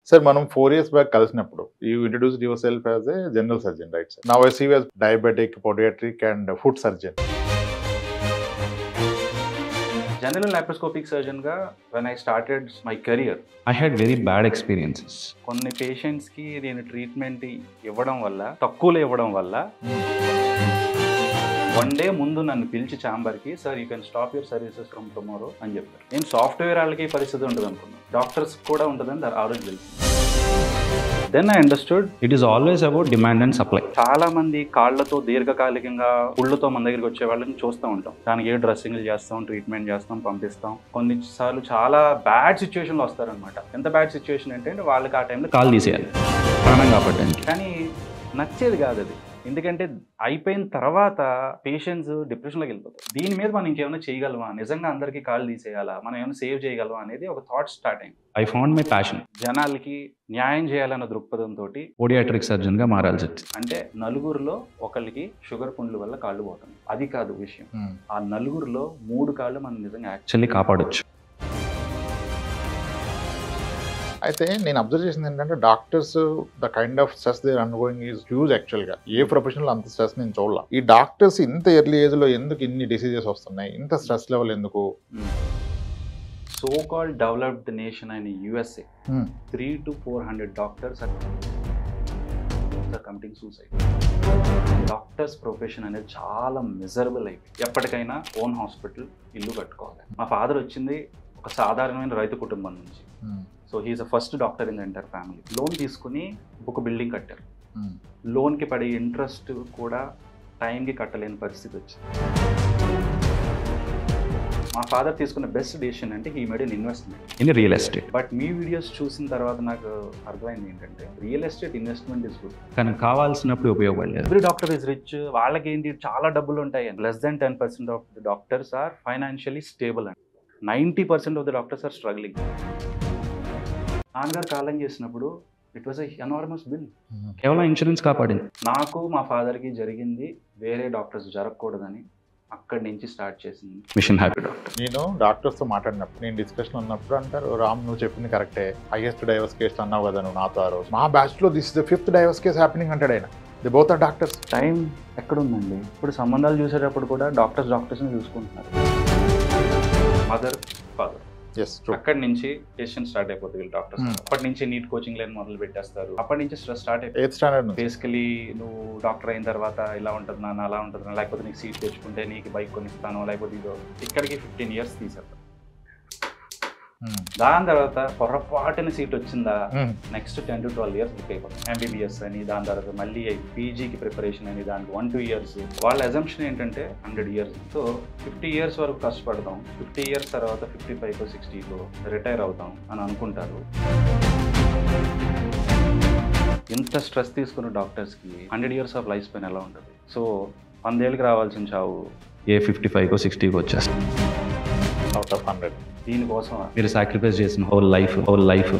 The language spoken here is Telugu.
Sir, మనం 4 years back కలిసినప్పుడు you introduced yourself as a general surgeon, right, sir? Now I see you as diabetic, podiatric and foot surgeon. General laparoscopic surgeon గా when I started my career, I had very bad experiences. కొన్ని పేషెంట్స్ కి నేను ట్రీట్మెంట్ ఇవ్వడం వల్ల తక్కువలో ఇవ్వడం వల్ల వన్ డే ముందు నన్ను పిలిచి ఛాంబర్కి sir you can stop your services from tomorrow అని చెప్పారు. నేను సాఫ్ట్వేర్ వాళ్ళకి పరిస్థితి ఉంటుంది అనుకున్నాను, డాక్టర్స్ కూడా ఉంటుందని ఆ రోజు తెలిసింది. Then I understood It is always about demand and supply. చాలా మంది కాళ్ళతో దీర్ఘకాలికంగా పుళ్ళతో మన దగ్గరికి వచ్చే వాళ్ళని చూస్తూ ఉంటాం. దానికి ఏ డ్రెస్సింగ్లు చేస్తాం, ట్రీట్మెంట్ చేస్తాం, పంపిస్తాం. కొన్నిసార్లు చాలా బ్యాడ్ సిచ్యువేషన్లో వస్తారనమాట. ఎంత బ్యాడ్ సిచ్యువేషన్ అంటే వాళ్ళకి ఆ టైంలో కాల్ తీసేయాలి ప్రాణం కాపాడడానికి. కానీ నచ్చేది కాదు అది. ఎందుకంటే అయిపోయిన తర్వాత పేషెంట్స్ డిప్రెషన్లోకి వెళ్ళిపోతారు. దీని మీద మనం ఇంకేమైనా చేయగలమా, నిజంగా అందరికీ కాళ్ళు తీసేయాలా, మనం ఏమైనా సేవ్ చేయగలమా అనేది ఒక థాట్ స్టార్ట్ అయింది. I found my passion. జనాలకి న్యాయం చేయాలన్న దృక్పథంతో పోడియాట్రిక్ సర్జన్ గా మారాల్సి వచ్చింది. అంటే నలుగురిలో ఒకరికి షుగర్ పుండ్ల వల్ల కాళ్ళు పోతుంది, అది కాదు విషయం. ఆ నలుగురిలో 3 కాళ్ళు మనం నిజంగా యాక్చువల్లీ కాపాడొచ్చు. అయితే నేను అబ్జర్వ్ చేసింది ఏంటంటే doctors the kind of stress they undergoing is huge. యాక్చువల్గా ఏ ప్రొఫెషనల్ అంత స్ట్రెస్ నేను చూడాల. ఈ డాక్టర్స్ ఇంత ఎర్లీ ఏజ్లో ఎందుకు ఇన్ని డిసీజెస్ వస్తున్నాయి, ఇంత స్ట్రెస్ లెవెల్ ఎందుకు? సో కాల్డ్ డెవలప్డ్ నేషన్ అయిన USA 300 to 400 doctors are committing suicide. Doctors profession అనేది చాలా మిజరబుల్ అయిపోయింది. ఎప్పటికైనా ఓన్ హాస్పిటల్, ఇల్లు కట్టుకోవాలి. మా ఫాదర్ వచ్చింది ఒక సాధారణమైన రైతు కుటుంబం నుంచి. So he is a first doctor in the entire family. Loan తీసుకుని ఒక బిల్డింగ్ కట్టారు. లోన్కి పడే ఇంట్రెస్ట్ కూడా టైంకి కట్టలేని పరిస్థితి వచ్చింది. మా ఫాదర్ తీసుకున్న బెస్ట్ డెసిషన్ అంటే he made an investment in real estate. But మీ వీడియోస్ చూసిన తర్వాత నాకు అర్థమైంది ఏంటంటే real estate investment is good, కానీ కావాల్సినప్పుడు ఉపయోగపడలేదు. ఎవ్రీ డాక్టర్ ఇస్ రిచ్, వాళ్ళకి ఏంటి చాలా డబ్బులు ఉంటాయి. Less than 10% of the doctors are financially stable and 90% of the doctors are struggling. నాన్నగారు కాలం చేసినప్పుడు ఇట్ వాజ్ ఎనార్మస్ బిల్. కేవలం ఇన్సూరెన్స్ కాపాడింది. నాకు మా ఫాదర్కి జరిగింది వేరే డాక్టర్స్ జరగకూడదని అక్కడి నుంచి స్టార్ట్ చేసింది మిషన్ హ్యాపీ డాక్టర్. నేను డాక్టర్స్తో మాట్లాడినప్పుడు, నేను డిస్కషన్ ఉన్నప్పుడు అంటారు, రామ్ నువ్వు చెప్పింది కరెక్టే, హైయెస్ట్ డైవర్స్ కేసు అన్నావు కదా నువ్వు నాతో ఆ రోజు. మా బ్యాచ్లో this is the 5th divorce case happening అంటాడు ఆయన. The both are doctors. Time ఎక్కడుందండి? ఇప్పుడు సంబంధాలు చూసేటప్పుడు కూడా డాక్టర్స్ని చూసుకుంటున్నారు. మదర్, ఫాదర్, అక్కడి నుంచి పేషెంట్ స్టార్ట్ అయిపోతుంది వీళ్ళు డాక్టర్స్. అప్పటి నుంచి నీట్ కోచింగ్ లైన్ మొదలు పెట్టేస్తారు. అప్పటి నుంచి స్ట్రెస్ స్టార్ట్ అయిపోతుంది. బేసికలీ నువ్వు డాక్టర్ అయిన తర్వాత ఇలా ఉంటుంది నాన్న, అలా ఉంటుంది, లేకపోతే నీకు సీట్ తెచ్చుకుంటే నీకు బైక్ కొనిస్తాను, లేకపోతే ఇదో. ఇక్కడికి 15 years తీసేస్తారు. దాని తర్వాత పొరపాటున సీట్ వచ్చిందా నెక్స్ట్ 10 to 12 years బుక్ అయిపోతుంది. MBBS అని, దాని తర్వాత మళ్ళీ పీజీకి ప్రిపరేషన్ అని, దానికి 1-2 years. వాళ్ళ అజంప్షన్ ఏంటంటే 100 years. సో 50 years వరకు కష్టపడతాం, 50 years తర్వాత 55 60 రిటైర్ అవుతాం అని అనుకుంటారు. ఇంత స్ట్రెస్ తీసుకున్న డాక్టర్స్కి 100 years ఆఫ్ లైఫ్ స్పెన్ ఎలా ఉంటుంది? సో 100 ఏళ్ళకి రావాల్సిన చావు 55-60 వచ్చేస్తుంది. Out of 100. దీనికోసం మీరు సాక్రిఫైస్ చేసిన హోల్ లైఫ్